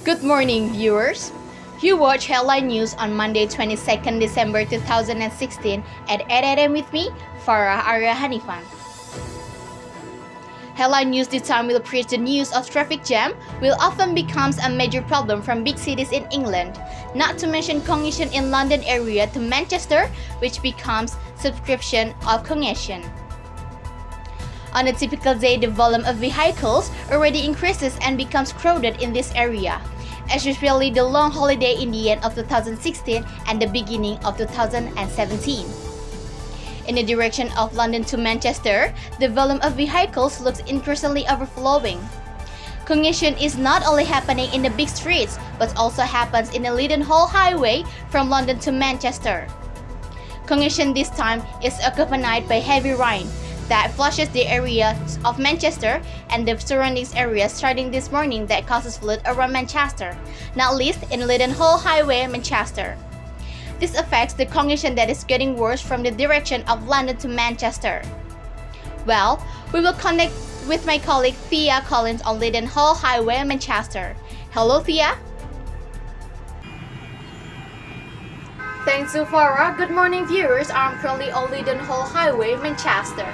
Good morning, viewers. You watch Headline News on Monday, 22nd December 2016 at 8 a.m. with me, Farah Arya Hanifan. Headline News this time will preach the news of traffic jam will often becomes a major problem from big cities in England, not to mention congestion in London area to Manchester, which becomes subscription of congestion. On a typical day, the volume of vehicles already increases and becomes crowded in this area, especially the long holiday in the end of 2016 and the beginning of 2017. In the direction of London to Manchester, the volume of vehicles looks increasingly overflowing. Congestion is not only happening in the big streets, but also happens in the Leadenhall Highway from London to Manchester. Congestion this time is accompanied by heavy rain that flushes the area of Manchester and the surrounding areas starting this morning that causes flood around Manchester, not least in Leadenhall Highway, Manchester. This affects the congestion that is getting worse from the direction of London to Manchester. Well, we will connect with my colleague Thea Collins on Leadenhall Highway, Manchester. Hello, Thea. Thanks to Farah. Good morning, viewers. I'm currently on Leadenhall Highway, Manchester.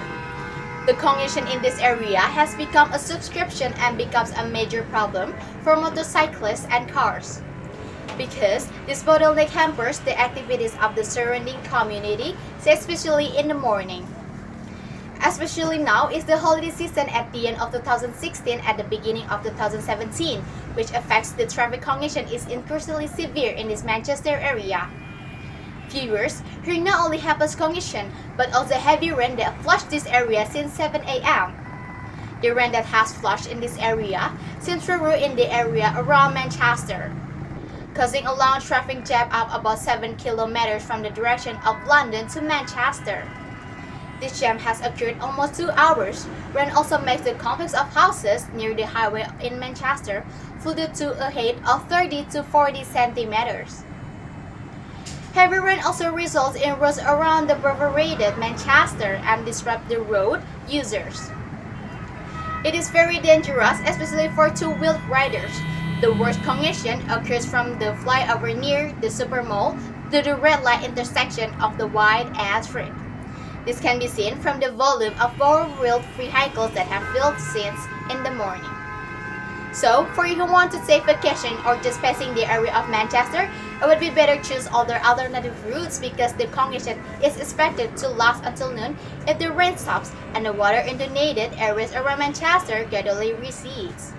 The congestion in this area has become a subscription and becomes a major problem for motorcyclists and cars, because this bottleneck hampers the activities of the surrounding community, especially in the morning. Especially now is the holiday season at the end of 2016 at the beginning of 2017, which affects the traffic congestion is increasingly severe in this Manchester area. Viewers, here not only happens congestion, but also heavy rain that flushed this area since 7 a.m. The rain that has flushed in this area seems to ruin in the area around Manchester, causing a long traffic jam of about 7 kilometers from the direction of London to Manchester. This jam has occurred almost 2 hours. Rain also makes the complex of houses near the highway in Manchester flooded to a height of 30 to 40 centimeters. Heavy rain also results in roads around the perforated Manchester and disrupt the road users. It is very dangerous, especially for two-wheeled riders. The worst congestion occurs from the flyover near the Supermall to the red light intersection of the Wide and Street. This can be seen from the volume of four-wheeled vehicles that have filled since in the morning. So, for you who want to take vacation or just passing the area of Manchester, it would be better choose other alternative routes because the congestion is expected to last until noon if the rain stops and the water inundated areas around Manchester gradually recedes.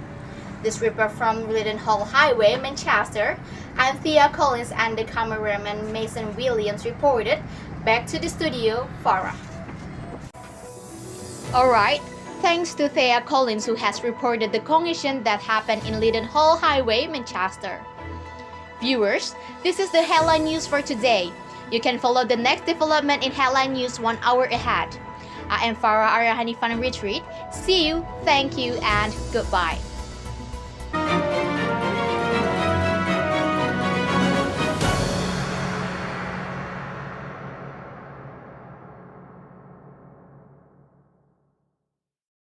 This report from Leadenhall Highway, Manchester. I'm Thea Collins and the cameraman Mason Williams reported. Back to the studio, Farah. Alright, thanks to Thea Collins who has reported the congestion that happened in Leadenhall Highway, Manchester. Viewers, this is the headline news for today. You can follow the next development in headline news 1 hour ahead. I am Farah Arya Hanifan Retreat. See you, thank you, and goodbye.